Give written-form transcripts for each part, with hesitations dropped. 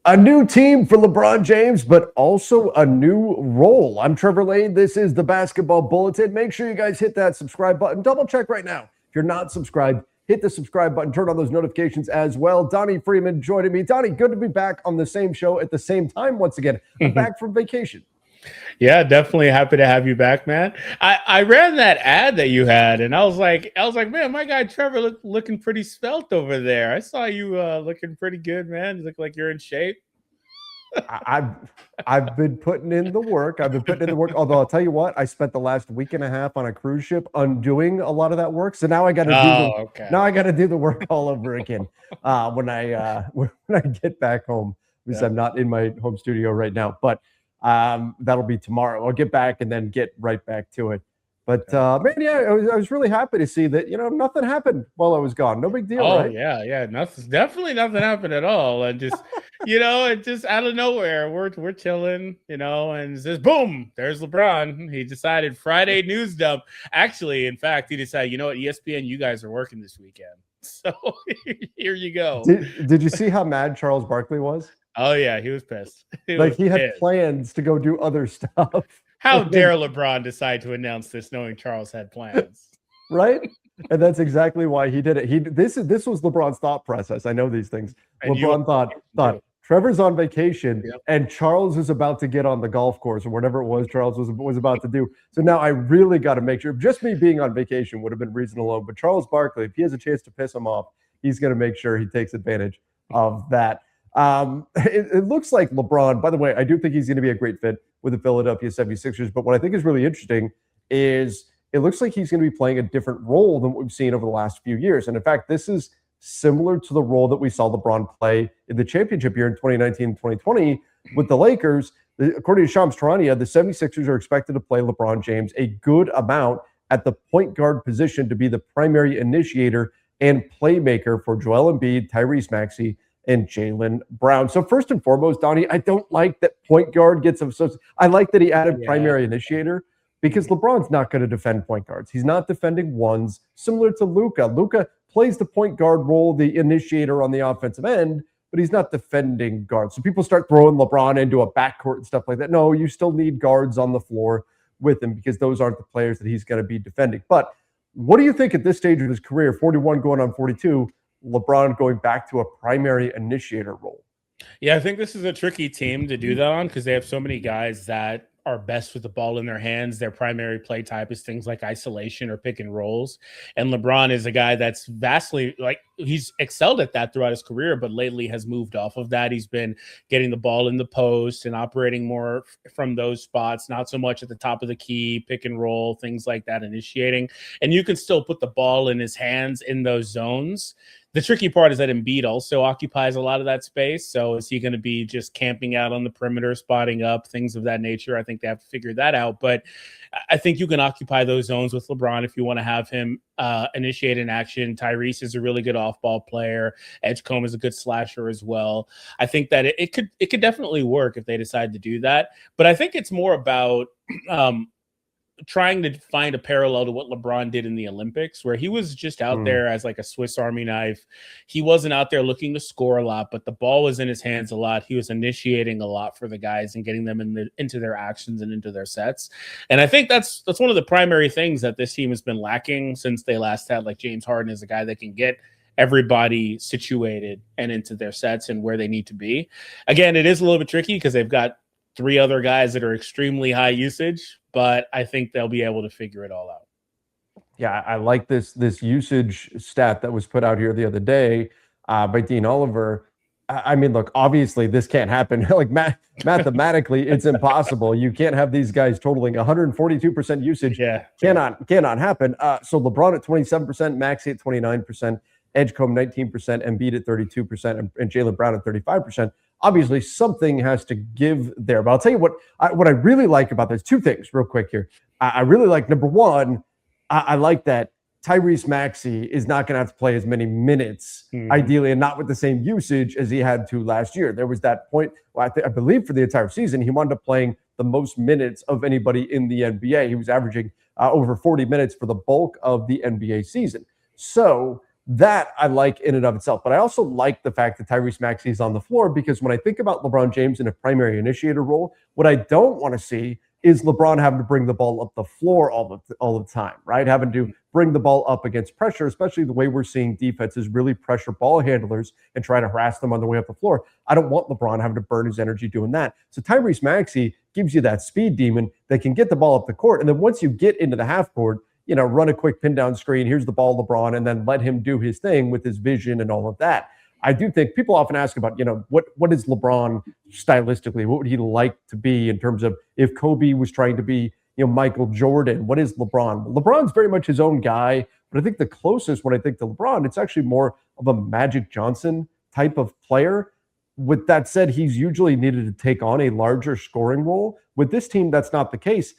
A new team for LeBron James, but also a new role. I'm Trevor Lane. This is the Basketball Bulletin. Make sure you guys hit that subscribe button. Double check right now. If you're not subscribed, hit the subscribe button. Turn on those notifications as well. Donnie Freeman joining me. Donnie, good to be back on the same show at the same time once again. I'm back from vacation. Yeah, definitely happy to have you back, man. I ran that ad that you had, and I was like, man, my guy Trevor looking pretty svelte over there. I saw you looking pretty good, man. You look like you're in shape. I've been putting in the work. Although I'll tell you what, I spent the last week and a half on a cruise ship undoing a lot of that work. So now I got to do the work all over again when I get back home, because I'm not in my home studio right now. But that'll be tomorrow. I'll get back and then get right back to it. But man, yeah, I was really happy to see that, nothing happened while I was gone. No big deal, right? Yeah. Definitely nothing happened at all. And just, it just out of nowhere, we're chilling, and says, boom, there's LeBron. He decided Friday news dump. Actually, in fact, he decided, ESPN, you guys are working this weekend. So here you go. Did you see how mad Charles Barkley was? Oh, yeah, he was pissed. He had plans to go do other stuff. How dare LeBron decide to announce this knowing Charles had plans? Right? And that's exactly why he did it. This was LeBron's thought process. I know these things. And LeBron thought Trevor's on vacation, and Charles is about to get on the golf course or whatever it was Charles was about to do. So now I really got to make sure. Just me being on vacation would have been reason alone. But Charles Barkley, if he has a chance to piss him off, he's going to make sure he takes advantage of that. It looks like LeBron, by the way, I do think he's going to be a great fit with the Philadelphia 76ers. But what I think is really interesting is it looks like he's going to be playing a different role than what we've seen over the last few years. And in fact, this is similar to the role that we saw LeBron play in the championship year in 2019-2020 with the Lakers. According to Shams Charania, the 76ers are expected to play LeBron James a good amount at the point guard position to be the primary initiator and playmaker for Joel Embiid, Tyrese Maxey, and Jaylen Brown. So first and foremost, Donnie, I don't like that point guard gets him. So I like that he added primary initiator, because LeBron's not going to defend point guards. He's not defending ones, similar to Luka. Luka plays the point guard role, the initiator on the offensive end, but he's not defending guards. So people start throwing LeBron into a backcourt and stuff like that. No, you still need guards on the floor with him, because those aren't the players that he's going to be defending. But what do you think at this stage of his career, 41 going on 42, LeBron going back to a primary initiator role? Yeah, I think this is a tricky team to do that on, because they have so many guys that are best with the ball in their hands. Their primary play type is things like isolation or pick and rolls. And LeBron is a guy that's vastly, he's excelled at that throughout his career, but lately has moved off of that. He's been getting the ball in the post and operating more from those spots, not so much at the top of the key, pick and roll, things like that, initiating. And you can still put the ball in his hands in those zones. The tricky part is that Embiid also occupies a lot of that space. So is he going to be just camping out on the perimeter, spotting up, things of that nature? I think they have to figure that out. But I think you can occupy those zones with LeBron if you want to have him initiate an action. Tyrese is a really good off-ball player. Edgecombe is a good slasher as well. I think that it could definitely work if they decide to do that. But I think it's more about trying to find a parallel to what LeBron did in the Olympics, where he was just out there as like a Swiss Army knife. He wasn't out there looking to score a lot, but the ball was in his hands a lot. He was initiating a lot for the guys and getting them into their actions and into their sets. And I think that's one of the primary things that this team has been lacking since they last had, like, James Harden is a guy that can get everybody situated and into their sets and where they need to be. Again, it is a little bit tricky because they've got three other guys that are extremely high usage, but I think they'll be able to figure it all out. Yeah, I like this usage stat that was put out here the other day by Dean Oliver. I mean, look, obviously this can't happen. Like mathematically, it's impossible. You can't have these guys totaling 142% usage. Cannot happen. So LeBron at 27%, Maxey at 29%, Edgecombe 19%, Embiid at 32%, and Jaylen Brown at 35%. Obviously, something has to give there. But I'll tell you what I really like about this. Two things real quick here. I really like, number one, I like that Tyrese Maxey is not going to have to play as many minutes, ideally, and not with the same usage as he had to last year. There was that point, I believe for the entire season, he wound up playing the most minutes of anybody in the NBA. He was averaging over 40 minutes for the bulk of the NBA season. So That I like in and of itself. But I also like the fact that Tyrese Maxey is on the floor, because when I think about LeBron James in a primary initiator role, what I don't want to see is LeBron having to bring the ball up the floor all the time, right? Having to bring the ball up against pressure, especially the way we're seeing defenses really pressure ball handlers and try to harass them on the way up the floor. I don't want LeBron having to burn his energy doing that. So Tyrese Maxey gives you that speed demon that can get the ball up the court. And then once you get into the half court, run a quick pin down screen. Here's the ball, LeBron, and then let him do his thing with his vision and all of that. I do think people often ask about, what is LeBron stylistically? What would he like to be in terms of if Kobe was trying to be, Michael Jordan? What is LeBron? LeBron's very much his own guy, but I think the closest when I think to LeBron, it's actually more of a Magic Johnson type of player. With that said, he's usually needed to take on a larger scoring role. With this team, that's not the case.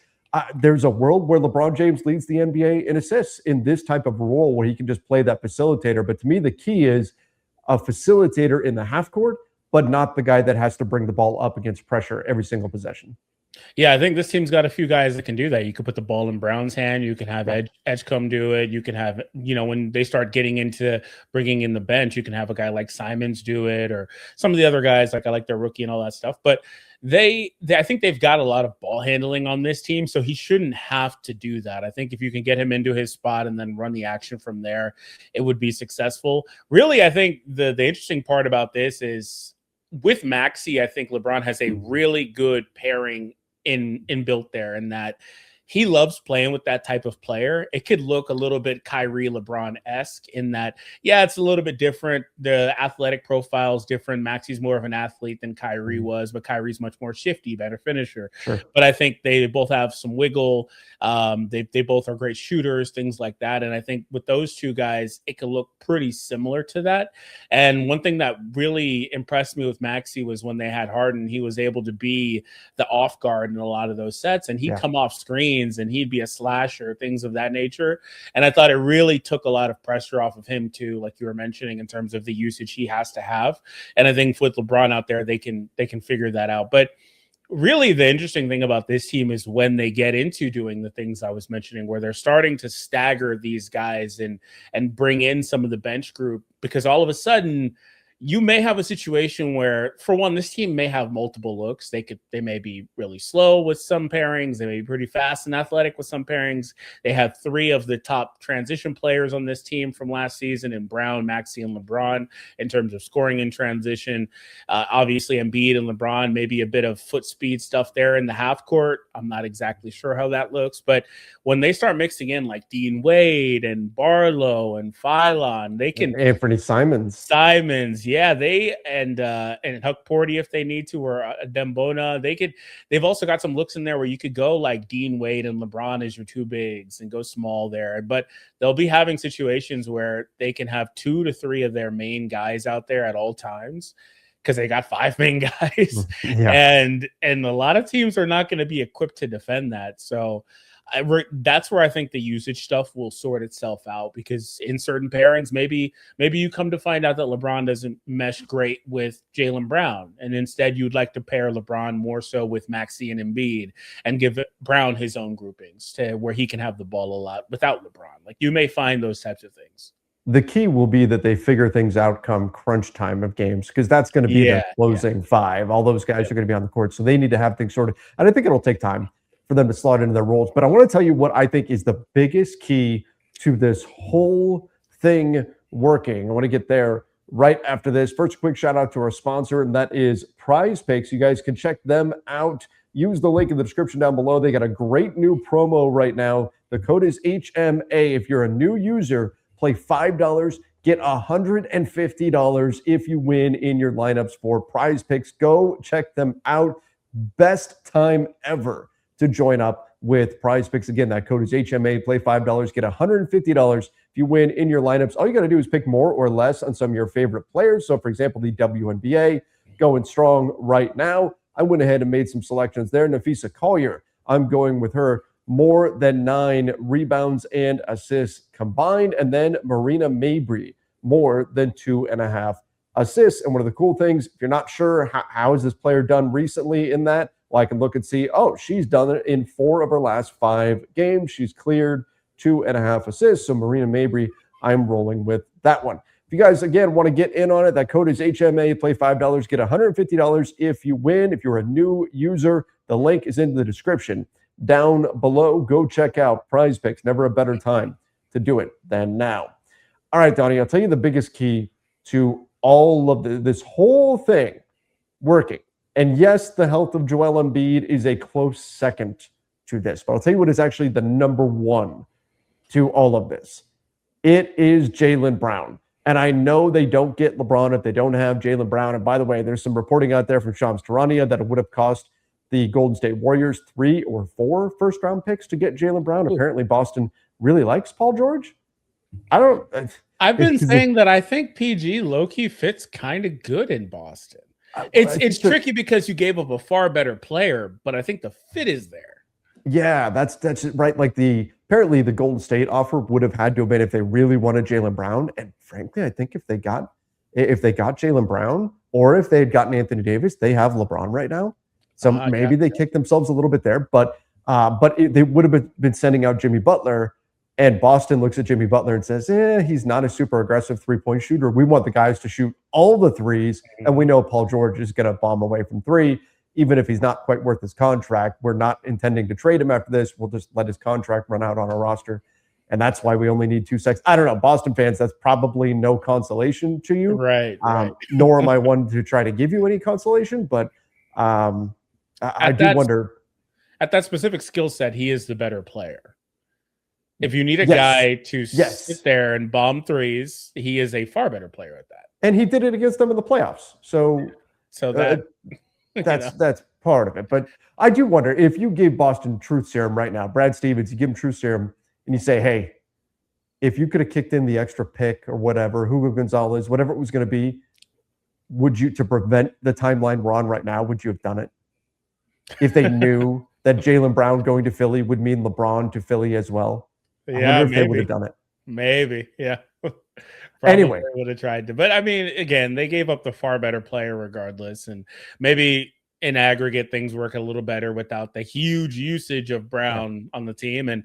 There's a world where LeBron James leads the NBA in assists in this type of role where he can just play that facilitator. But to me, the key is a facilitator in the half court, but not the guy that has to bring the ball up against pressure every single possession. Yeah, I think this team's got a few guys that can do that. You could put the ball in Brown's hand. You can have Edgecombe do it. You can have, when they start getting into bringing in the bench, you can have a guy like Simons do it, or some of the other guys, like I like their rookie and all that stuff. But I think they've got a lot of ball handling on this team, so he shouldn't have to do that. I think if you can get him into his spot and then run the action from there, it would be successful. Really, I think the interesting part about this is with Maxey, I think LeBron has a really good pairing inbuilt there, in that he loves playing with that type of player. It could look a little bit Kyrie LeBron-esque in that, it's a little bit different. The athletic profile is different. Maxey's more of an athlete than Kyrie was, but Kyrie's much more shifty, better finisher. Sure. But I think they both have some wiggle. They both are great shooters, things like that. And I think with those two guys, it could look pretty similar to that. And one thing that really impressed me with Maxey was when they had Harden, he was able to be the off guard in a lot of those sets, and he'd come off screen and he'd be a slasher, things of that nature. And I thought it really took a lot of pressure off of him too, like you were mentioning, in terms of the usage he has to have. And I think with LeBron out there, they can figure that out. But really the interesting thing about this team is when they get into doing the things I was mentioning, where they're starting to stagger these guys and bring in some of the bench group, because all of a sudden you may have a situation where, for one, this team may have multiple looks. They may be really slow with some pairings. They may be pretty fast and athletic with some pairings. They have three of the top transition players on this team from last season in Brown, Maxey, and LeBron in terms of scoring in transition. Obviously, Embiid and LeBron, maybe a bit of foot speed stuff there in the half court. I'm not exactly sure how that looks, but when they start mixing in like Dean Wade and Barlow and Philon, they can Anthony Simons. Yeah, and Huck Porty if they need to, or Dembona. They've also got some looks in there where you could go like Dean Wade and LeBron as your two bigs and go small there. But they'll be having situations where they can have 2 to 3 of their main guys out there at all times, because they got 5 main guys. And a lot of teams are not going to be equipped to defend that. So that's where I think the usage stuff will sort itself out, because in certain pairings, maybe you come to find out that LeBron doesn't mesh great with Jaylen Brown, and instead you'd like to pair LeBron more so with Maxey and Embiid and give Brown his own groupings to where he can have the ball a lot without LeBron. Like, you may find those types of things. The key will be that they figure things out come crunch time of games, because that's going to be their closing 5. All those guys are going to be on the court, so they need to have things sorted. And I think it'll take time for them to slot into their roles. But I want to tell you what I think is the biggest key to this whole thing working. I want to get there right after this. First, a quick shout out to our sponsor, and that is Prize Picks. You guys can check them out. Use the link in the description down below. They got a great new promo right now. The code is HMA. If you're a new user, play $5, get $150 if you win in your lineups for Prize Picks. Go check them out. Best time ever to join up with Prize Picks. Again, that code is HMA. Play $5, get $150 if you win in your lineups. All you got to do is pick more or less on some of your favorite players. So, for example, the WNBA going strong right now. I went ahead and made some selections there. Nafisa Collier, I'm going with her. More than 9 rebounds and assists combined. And then Marina Mabrey, more than 2.5 assists. And one of the cool things, if you're not sure how has this player done recently in that, well, I can look and see, she's done it in 4 of her last 5 games. She's cleared 2.5 assists. So Marina Mabrey, I'm rolling with that one. If you guys, again, want to get in on it, that code is HMA. Play $5, get $150 if you win. If you're a new user, the link is in the description down below. Go check out Prize Picks. Never a better time to do it than now. All right, Donnie, I'll tell you the biggest key to all of this whole thing working. And yes, the health of Joel Embiid is a close second to this, but I'll tell you what is actually the number one to all of this. It is Jaylen Brown. And I know they don't get LeBron if they don't have Jaylen Brown. And by the way, there's some reporting out there from Shams Charania that it would have cost the Golden State Warriors 3 or 4 first-round picks to get Jaylen Brown. Ooh. Apparently, Boston really likes Paul George. I've been saying that I think PG low-key fits kind of good in Boston. It's tricky because you gave up a far better player, but I think the fit is there. Yeah, that's right. Like apparently the Golden State offer would have had to have been if they really wanted Jaylen Brown. And frankly, I think if they got Jaylen Brown or if they had gotten Anthony Davis, they have LeBron right now. So maybe they kicked themselves a little bit there. But they would have been sending out Jimmy Butler. And Boston looks at Jimmy Butler and says, he's not a super aggressive three-point shooter. We want the guys to shoot all the threes. And we know Paul George is going to bomb away from three. Even if he's not quite worth his contract, we're not intending to trade him after this. We'll just let his contract run out on our roster. And that's why we only need 2 seconds. I don't know. Boston fans, that's probably no consolation to you. Right. Nor am I one to try to give you any consolation. But I do wonder. At that specific skill set, he is the better player. If you need a guy to sit there and bomb threes, he is a far better player at that. And he did it against them in the playoffs. So that's part of it. But I do wonder if you gave Boston truth serum right now, Brad Stevens, you give him truth serum and you say, hey, if you could have kicked in the extra pick or whatever, Hugo Gonzalez, whatever it was going to be, would you, to prevent the timeline we're on right now, would you have done it? If they knew that Jaylen Brown going to Philly would mean LeBron to Philly as well. Yeah, if they would have done it. Maybe, yeah. Anyway, would have tried to, but I mean, again, they gave up the far better player regardless, and maybe in aggregate things work a little better without the huge usage of Brown on the team. And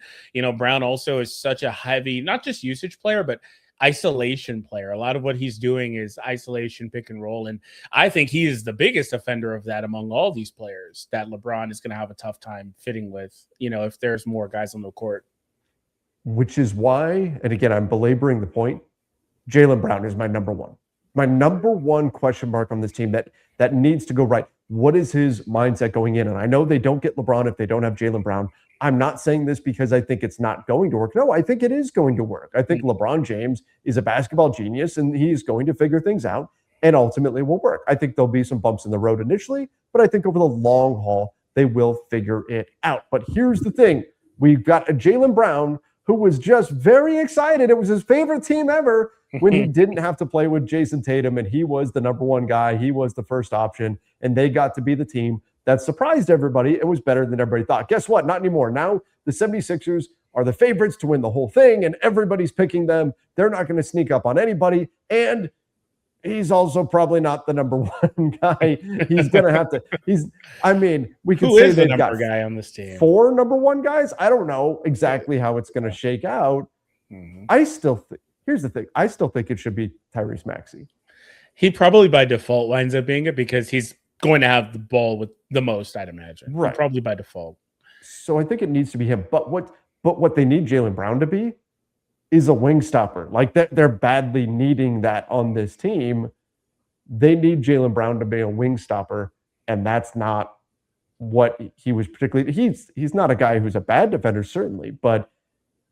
Brown also is such a heavy, not just usage player, but isolation player. A lot of what he's doing is isolation, pick and roll, and I think he is the biggest offender of that among all these players that LeBron is going to have a tough time fitting with. If there's more guys on the court. Which is why, and again, I'm belaboring the point, Jaylen Brown is my number one. My number one question mark on this team that needs to go right. What is his mindset going in? And I know they don't get LeBron if they don't have Jaylen Brown. I'm not saying this because I think it's not going to work. No, I think it is going to work. I think LeBron James is a basketball genius, and he's going to figure things out and ultimately will work. I think there'll be some bumps in the road initially, but I think over the long haul, they will figure it out. But here's the thing. We've got a Jaylen Brown who was just very excited. It was his favorite team ever when he didn't have to play with Jason Tatum, and he was the number one guy. He was the first option, and they got to be the team that surprised everybody and was better than everybody thought. Guess what? Not anymore. Now the 76ers are the favorites to win the whole thing, and everybody's picking them. They're not going to sneak up on anybody, and he's also probably not the number one guy. He's going to have to. We can say they've got guy on this team. 4 number one guys. I don't know exactly how it's going to shake out. Mm-hmm. Here's the thing. I still think it should be Tyrese Maxey. He probably by default winds up being it because he's going to have the ball with the most, I'd imagine. Right. Probably by default. So I think it needs to be him. But what they need Jaylen Brown to be is a wing stopper. Like they're badly needing that on this team. They need Jaylen Brown to be a wing stopper, and that's not what he was particularly. He's not a guy who's a bad defender, certainly, but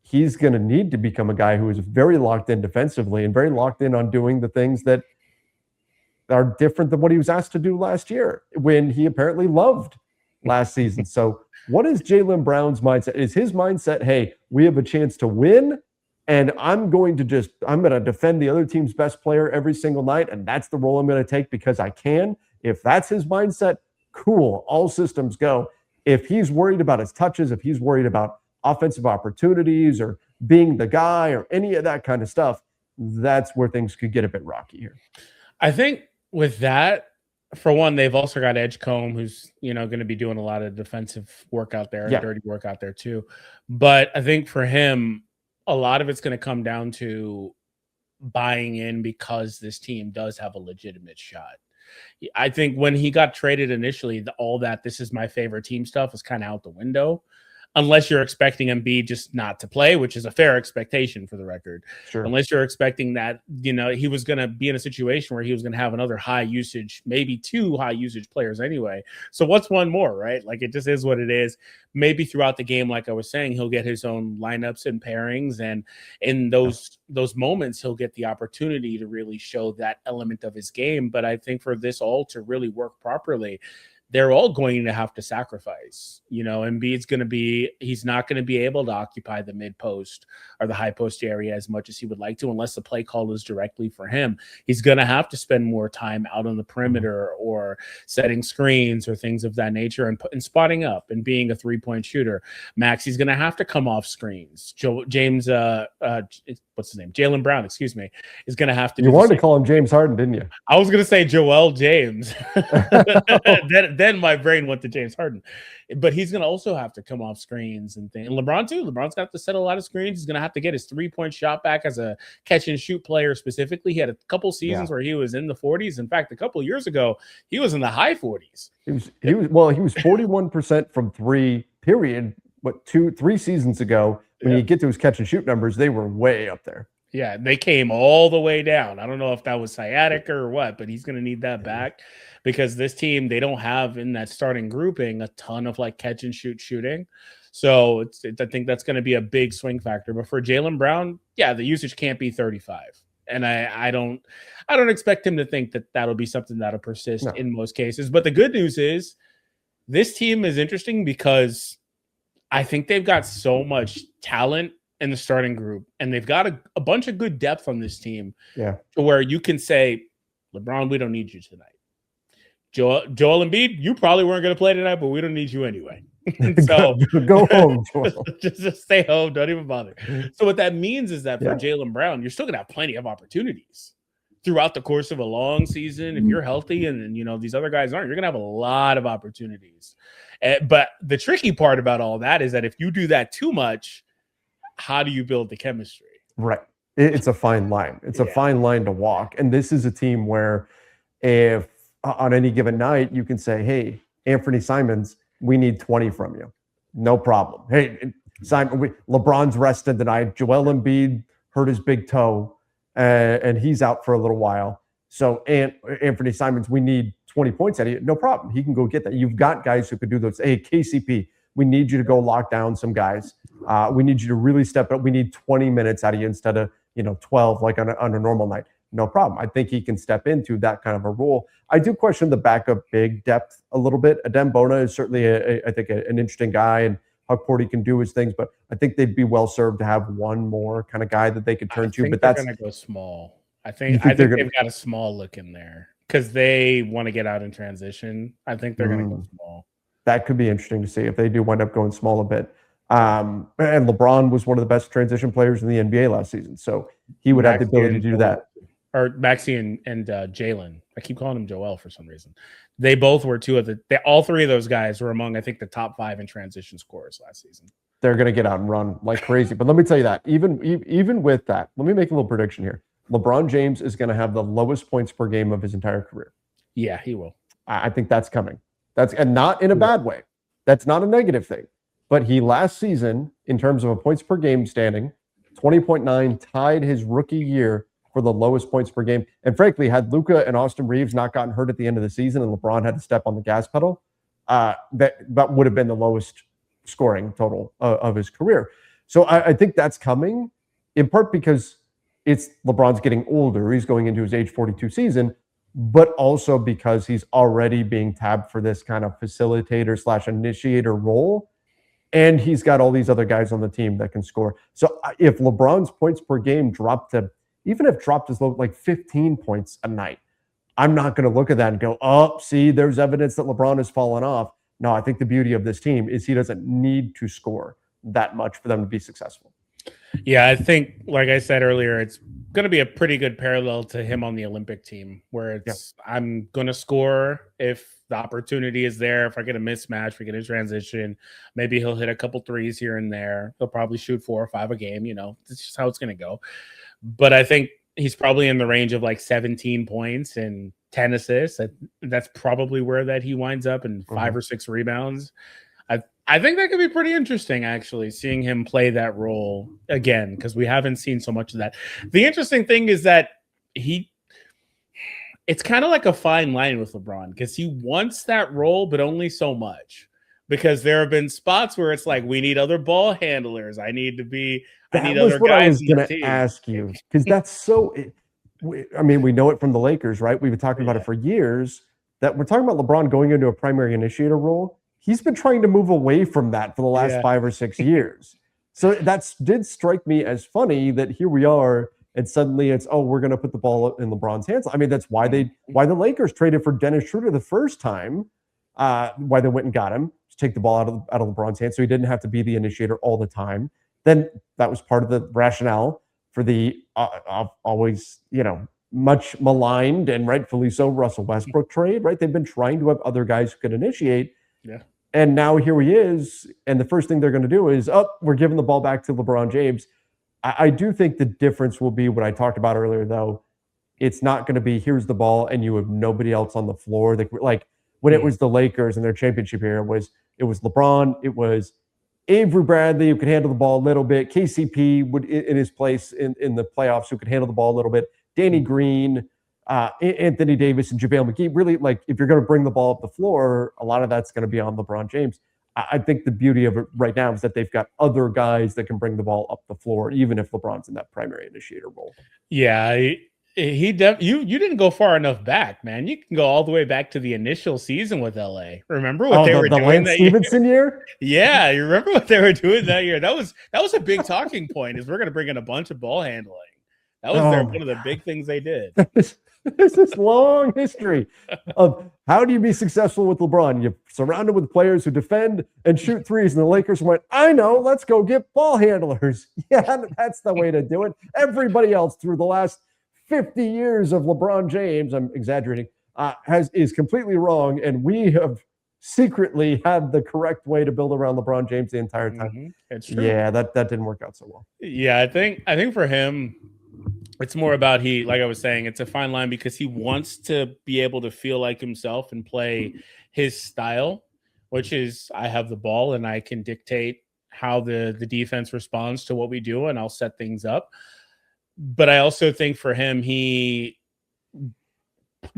he's going to need to become a guy who is very locked in defensively and very locked in on doing the things that are different than what he was asked to do last year when he apparently loved last season. So what is Jaylen Brown's mindset? Is his mindset, hey, we have a chance to win, and I'm going to defend the other team's best player every single night, and that's the role I'm going to take because I can? If that's his mindset, cool, all systems go. If he's worried about his touches, if he's worried about offensive opportunities or being the guy or any of that kind of stuff, that's where things could get a bit rocky here. I think with that, for one, they've also got Edgecombe, who's going to be doing a lot of defensive work out there, dirty work out there too. But I think for him, a lot of it's going to come down to buying in because this team does have a legitimate shot. I think when he got traded initially, all that "this is my favorite team" stuff was kind of out the window, unless you're expecting Embiid just not to play, which is a fair expectation for the record. Sure. Unless you're expecting that, he was going to be in a situation where he was going to have another high usage, maybe 2 high usage players anyway. So what's one more, right? Like, it just is what it is. Maybe throughout the game, like I was saying, he'll get his own lineups and pairings, and in those moments, he'll get the opportunity to really show that element of his game. But I think for this all to really work properly, they're all going to have to sacrifice. Embiid's he's not going to be able to occupy the mid post or the high post area as much as he would like to, unless the play call is directly for him. He's going to have to spend more time out on the perimeter or setting screens or things of that nature, and spotting up and being a 3-point shooter. He's going to have to come off screens. What's his name? Jaylen Brown, excuse me, is going to have to. You wanted to call him James Harden, didn't you? I was going to say Joel James. Then my brain went to James Harden. But he's going to also have to come off screens and things. And LeBron, too. LeBron's got to set a lot of screens. He's going to have to get his 3-point shot back as a catch-and-shoot player specifically. He had a couple seasons where he was in the 40s. In fact, a couple of years ago, he was in the high 40s. He was 41% from 3, period. But 3 seasons ago, when you get to his catch-and-shoot numbers, they were way up there. Yeah, they came all the way down. I don't know if that was sciatica or what, but he's going to need that back, because this team, they don't have in that starting grouping a ton of like catch and shoot shooting. So I think that's going to be a big swing factor. But for Jaylen Brown, the usage can't be 35. And I don't expect him to think that that'll be something that'll persist in most cases. But the good news is this team is interesting because I think they've got so much talent in the starting group, and they've got a bunch of good depth on this team. Yeah, to where you can say, LeBron, we don't need you tonight. Joel Embiid, you probably weren't going to play tonight, but we don't need you anyway. So go home, Joel. just stay home. Don't even bother. So what that means is that for Jaylen Brown, you're still going to have plenty of opportunities throughout the course of a long season. If you're healthy and these other guys aren't, you're going to have a lot of opportunities. But the tricky part about all that is that if you do that too much, how do you build the chemistry? Right. It's a fine line. It's a fine line to walk. And this is a team where if on any given night you can say, hey, Anthony Simons, we need 20 from you. No problem. Hey, Simon, LeBron's rested tonight. Joel Embiid hurt his big toe and he's out for a little while. So Anthony Simons, we need 20 points out of you. No problem. He can go get that. You've got guys who could do those. Hey, KCP, we need you to go lock down some guys. We need you to really step up. We need 20 minutes out of you instead of 12 like on a normal night. No problem. I think he can step into that kind of a role. I do question the backup big depth a little bit. Adem Bona is certainly, I think, an interesting guy, and Huck Porty can do his things, but I think they'd be well served to have one more kind of guy that they could turn to. But that's going to go small. I think they've got a small look in there because they want to get out in transition. I think they're going to go small. That could be interesting to see if they do wind up going small a bit. And LeBron was one of the best transition players in the NBA last season, so he would have the ability to do that. Or Maxey and Jaylen. I keep calling him Joel for some reason. They both were all 3 of those guys were among, I think, the top 5 in transition scorers last season. They're going to get out and run like crazy. But let me tell you that, even with that, let me make a little prediction here. LeBron James is going to have the lowest points per game of his entire career. Yeah, he will. I think that's coming. And not in a bad way. That's not a negative thing. But he last season, in terms of a points per game standing, 20.9, tied his rookie year for the lowest points per game. And frankly, had Luka and Austin Reeves not gotten hurt at the end of the season and LeBron had to step on the gas pedal, that would have been the lowest scoring total of his career. So I think that's coming, in part because it's LeBron's getting older. He's going into his age 42 season, but also because he's already being tabbed for this kind of facilitator / initiator role. And he's got all these other guys on the team that can score. So if LeBron's points per game dropped as low like 15 points a night, I'm not going to look at that and go, oh, see, there's evidence that LeBron has fallen off. No, I think the beauty of this team is he doesn't need to score that much for them to be successful. Yeah, I think, like I said earlier, it's going to be a pretty good parallel to him on the Olympic team, where it's I'm going to score if the opportunity is there. If I get a mismatch, we get a transition, maybe he'll hit a couple threes here and there. He'll probably shoot 4 or 5 a game. That's just how it's going to go. But I think he's probably in the range of like 17 points and 10 assists. That's probably where that he winds up, and 5 or 6 rebounds. I think that could be pretty interesting, actually, seeing him play that role again, because we haven't seen so much of that. The interesting thing is that it's kind of like a fine line with LeBron, because he wants that role, but only so much. Because there have been spots where it's like, we need other ball handlers. I need other guys. That was what I was going to ask you, because that's so. I mean, we know it from the Lakers, right? We've been talking about it for years. That we're talking about LeBron going into a primary initiator role. He's been trying to move away from that for the last 5 or 6 years. So that did strike me as funny that here we are, and suddenly it's, we're going to put the ball in LeBron's hands. I mean, that's why the Lakers traded for Dennis Schroeder the first time. Why they went and got him to take the ball out of LeBron's hands, so he didn't have to be the initiator all the time. Then that was part of the rationale for the always, much maligned and rightfully so Russell Westbrook trade, right? They've been trying to have other guys who could initiate. Yeah. And now here he is, and the first thing they're going to do is, we're giving the ball back to LeBron James. I do think the difference will be what I talked about earlier, though. It's not going to be, here's the ball, and you have nobody else on the floor. Like when it was the Lakers and their championship year, it was LeBron, it was Avery Bradley, who could handle the ball a little bit, KCP would in his place in the playoffs, who could handle the ball a little bit, Danny Green, Anthony Davis, and JaVale McGee. Really, like, if you're going to bring the ball up the floor, a lot of that's going to be on LeBron James. I think the beauty of it right now is that they've got other guys that can bring the ball up the floor, even if LeBron's in that primary initiator role. Yeah, you didn't go far enough back, man. You can go all the way back to the initial season with LA. Remember what they were doing Lance that Stevenson year? Yeah, you remember what they were doing that year? That was a big talking point. Is we're going to bring in a bunch of ball handling. That was one of the big things they did. There's this long history of how do you be successful with LeBron? You're surrounded with players who defend and shoot threes, and the Lakers went, I know, let's go get ball handlers. Yeah, that's the way to do it. Everybody else through the last 50 years of LeBron James, I'm exaggerating, is completely wrong, and we have secretly had the correct way to build around LeBron James the entire time. It's true. Yeah, that didn't work out so well. Yeah, I think for him, it's more about like I was saying, it's a fine line because he wants to be able to feel like himself and play his style, which is I have the ball and I can dictate how the defense responds to what we do, and I'll set things up. But I also think for him, he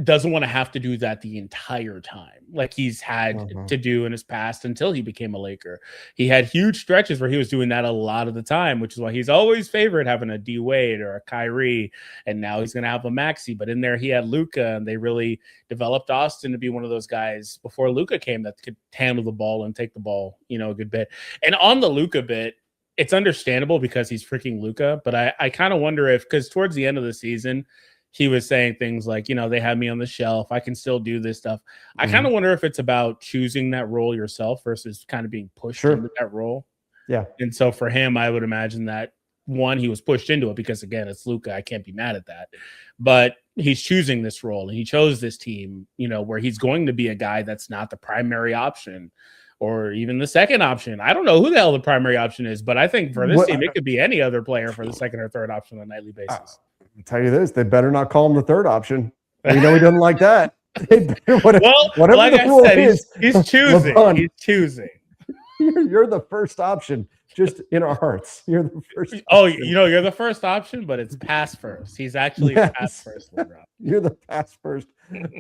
doesn't want to have to do that the entire time, like he's had to do in his past until he became a Laker. He had huge stretches where he was doing that a lot of the time, which is why he's always favored having a D Wade or a Kyrie, and now he's going to have a Maxey. But in there, he had Luka, and they really developed Austin to be one of those guys before Luka came that could handle the ball and take the ball, a good bit. And on the Luka bit, it's understandable because he's freaking Luka, but I kind of wonder because towards the end of the season, he was saying things like, they have me on the shelf. I can still do this stuff. I kind of wonder if it's about choosing that role yourself versus kind of being pushed into that role. Yeah. And so for him, I would imagine that one, he was pushed into it because, again, it's Luka. I can't be mad at that. But he's choosing this role, and he chose this team, where he's going to be a guy that's not the primary option or even the second option. I don't know who the hell the primary option is, but I think for this team, it could be any other player for the second or third option on a nightly basis. I'll tell you this, they better not call him the third option. We know he doesn't like that. Whatever like the rule is, he's choosing. LeBron, he's choosing. You're the first option, just in our hearts. You're the first option. Oh, you're the first option, but it's pass first. He's actually pass first, LeBron. You're the pass first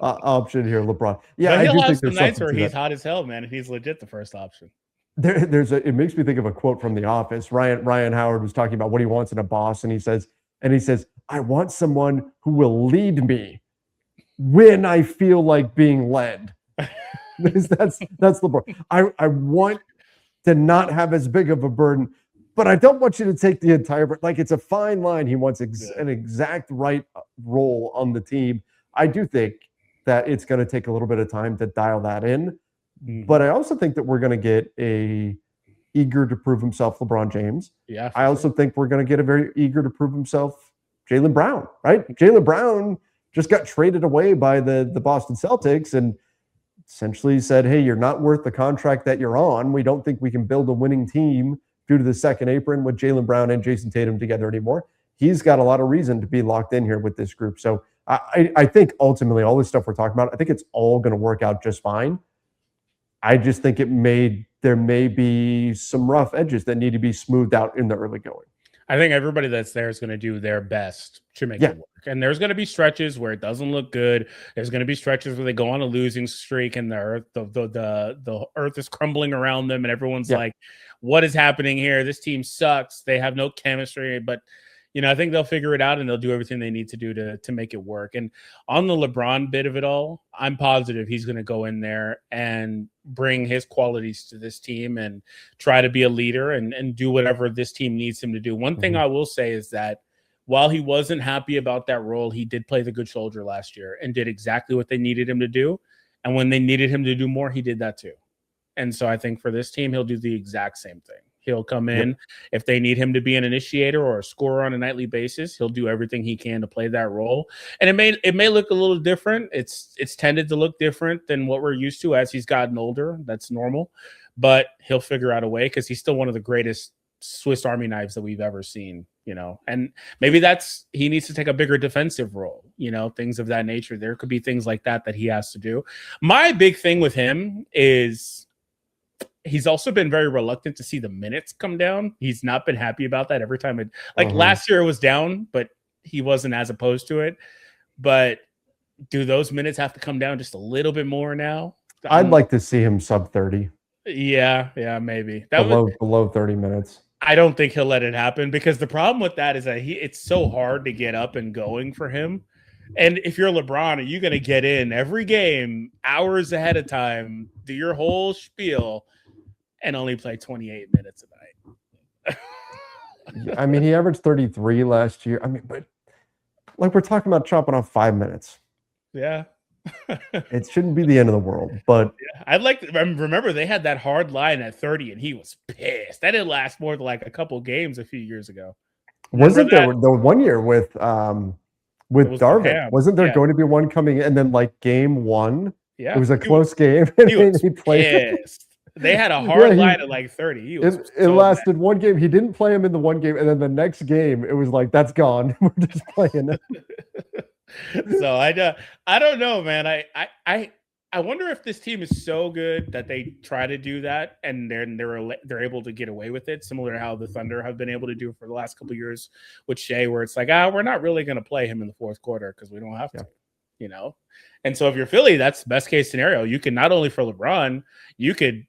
option here, LeBron. Yeah, but he'll have some nights where he's hot as hell, man, and he's legit the first option. It makes me think of a quote from The Office. Ryan Howard was talking about what he wants in a boss, and he says, I want someone who will lead me when I feel like being led. That's LeBron. I want to not have as big of a burden, but I don't want you to take the entire burden. Like, it's a fine line. He wants an exact right role on the team. I do think that it's going to take a little bit of time to dial that in, but I also think that we're going to get a eager to prove himself LeBron James. Yeah. I also think we're going to get a very eager to prove himself Jaylen Brown, right? Jaylen Brown just got traded away by the Boston Celtics and essentially said, hey, you're not worth the contract that you're on. We don't think we can build a winning team due to the second apron with Jaylen Brown and Jason Tatum together anymore. he's got a lot of reason to be locked in here with this group. So I think ultimately all this stuff we're talking about, I think it's all going to work out just fine. I just think there may be some rough edges that need to be smoothed out in the early going. I think everybody that's there is going to do their best to make it work. And there's going to be stretches where it doesn't look good. There's going to be stretches where they go on a losing streak and the earth is crumbling around them and everyone's like, what is happening here? This team sucks. They have no chemistry, but I think they'll figure it out and they'll do everything they need to do to make it work. And on the LeBron bit of it all, I'm positive he's going to go in there and bring his qualities to this team and try to be a leader and do whatever this team needs him to do. One thing I will say is that while he wasn't happy about that role, he did play the good soldier last year and did exactly what they needed him to do. And when they needed him to do more, he did that too. And so I think for this team, he'll do the exact same thing. He'll come in if they need him to be an initiator or a scorer on a nightly basis. He'll do everything he can to play that role, and it may look a little different. It's tended to look different than what we're used to as he's gotten older. That's normal, but he'll figure out a way because he's still one of the greatest Swiss Army knives that we've ever seen. And maybe he needs to take a bigger defensive role. Things of that nature. There could be things like that he has to do. My big thing with him is, he's also been very reluctant to see the minutes come down. He's not been happy about that every time. Last year it was down, but he wasn't as opposed to it. But do those minutes have to come down just a little bit more now? I'd like to see him sub 30. Yeah, maybe. Below 30 minutes. I don't think he'll let it happen because the problem with that is that it's so hard to get up and going for him. And if you're LeBron, are you going to get in every game hours ahead of time, do your whole spiel, and only play 28 minutes a night? I mean, he averaged 33 last year. I mean, but we're talking about chopping off 5 minutes. Yeah. It shouldn't be the end of the world, but I'd like to remember they had that hard line at 30 and he was pissed. That didn't last more than a couple games a few years ago. Wasn't there the 1 year with Darvin? Wasn't there going to be one coming in, and then game 1? Yeah. It was a close game and he played pissed. They had a hard line at 30. It lasted one game. He didn't play him in the one game, and then the next game, it was that's gone. We're just playing it. So I don't know, man. I wonder if this team is so good that they try to do that, and they're able to get away with it, similar to how the Thunder have been able to do for the last couple of years with Shea, where it's we're not really going to play him in the fourth quarter because we don't have to. And so if you're Philly, that's the best case scenario. You can not only for LeBron, you could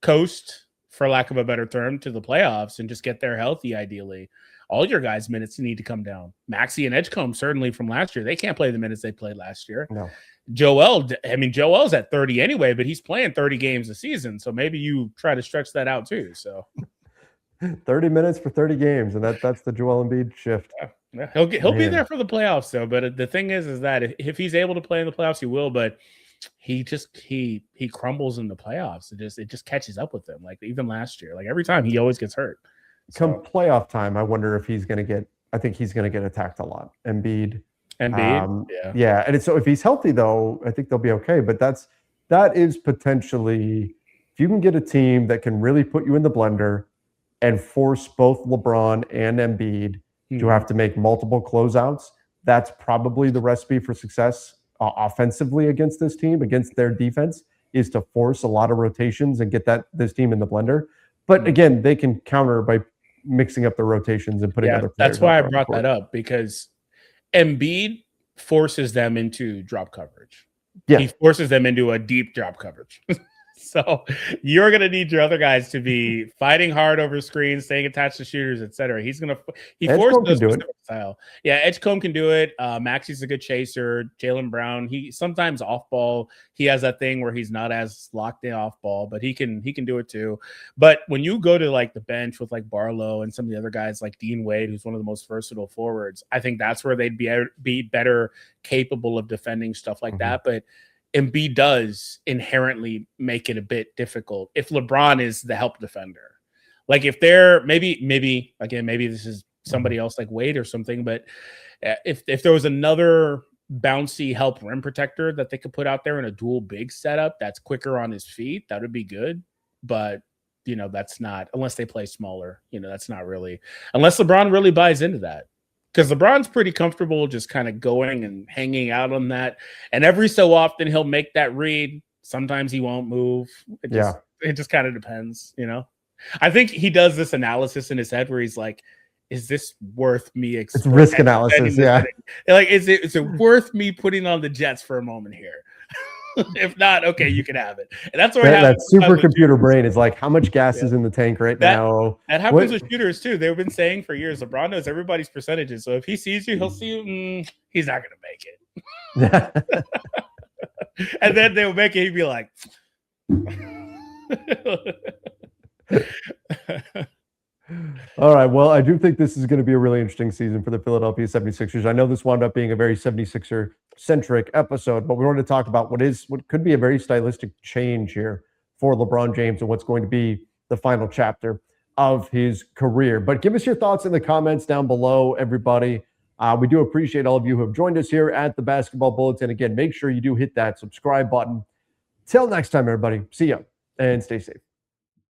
coast, for lack of a better term, to the playoffs and just get there healthy, ideally. All your guys' minutes need to come down. Maxey and Edgecombe, certainly from last year, they can't play the minutes they played last year. No. Joel's at 30 anyway, but he's playing 30 games a season, so maybe you try to stretch that out too. So 30 minutes for 30 games, and that's the Joel Embiid shift. Yeah. He'll be there for the playoffs though. But the thing is that if he's able to play in the playoffs, he will. But he crumbles in the playoffs. It just catches up with him. Even last year, every time he always gets hurt. Come playoff time, I wonder if he's going to get. I think he's going to get attacked a lot. Embiid. Yeah. And so if he's healthy though, I think they'll be okay. But that is potentially, if you can get a team that can really put you in the blender and force both LeBron and Embiid to have to make multiple closeouts, that's probably the recipe for success offensively against this team, against their defense, is to force a lot of rotations and get this team in the blender. But again, they can counter by mixing up the rotations and putting other players. That's why I brought that up, because Embiid forces them into drop coverage. Yeah. He forces them into a deep drop coverage. So you're going to need your other guys to be fighting hard over screens, staying attached to shooters, etc. He forces those style. Yeah, Edgecombe can do it. Maxey's a good chaser. Jaylen Brown, he sometimes off ball. He has that thing where he's not as locked in off ball, but he can do it too. But when you go to the bench with Barlow and some of the other guys like Dean Wade, who's one of the most versatile forwards, I think that's where they'd be better capable of defending stuff like that. But Embiid does inherently make it a bit difficult if LeBron is the help defender. If they're maybe this is somebody else like Wade or something, but if there was another bouncy help rim protector that they could put out there in a dual big setup that's quicker on his feet, that would be good. But that's not, unless they play smaller, that's not really, unless LeBron really buys into that. because LeBron's pretty comfortable just kind of going and hanging out on that. And every so often he'll make that read. Sometimes he won't move. It just kind of depends, you know. I think he does this analysis in his head where he's like, is this worth me? It's risk analysis, yeah. Like, is it worth me putting on the Jets for a moment here? If not, okay, you can have it. And that's where that supercomputer brain is like, how much gas is in the tank now? That happens with shooters too. They've been saying for years, LeBron knows everybody's percentages. So if he sees you, he'll see you. He's not going to make it. And then they'll make it. He'd be like, all right. Well, I do think this is going to be a really interesting season for the Philadelphia 76ers. I know this wound up being a very 76er-centric episode, but we wanted to talk about what could be a very stylistic change here for LeBron James and what's going to be the final chapter of his career. But give us your thoughts in the comments down below, everybody. We do appreciate all of you who have joined us here at the Basketball Bulletin. Again, make sure you do hit that subscribe button. Till next time, everybody. See ya and stay safe.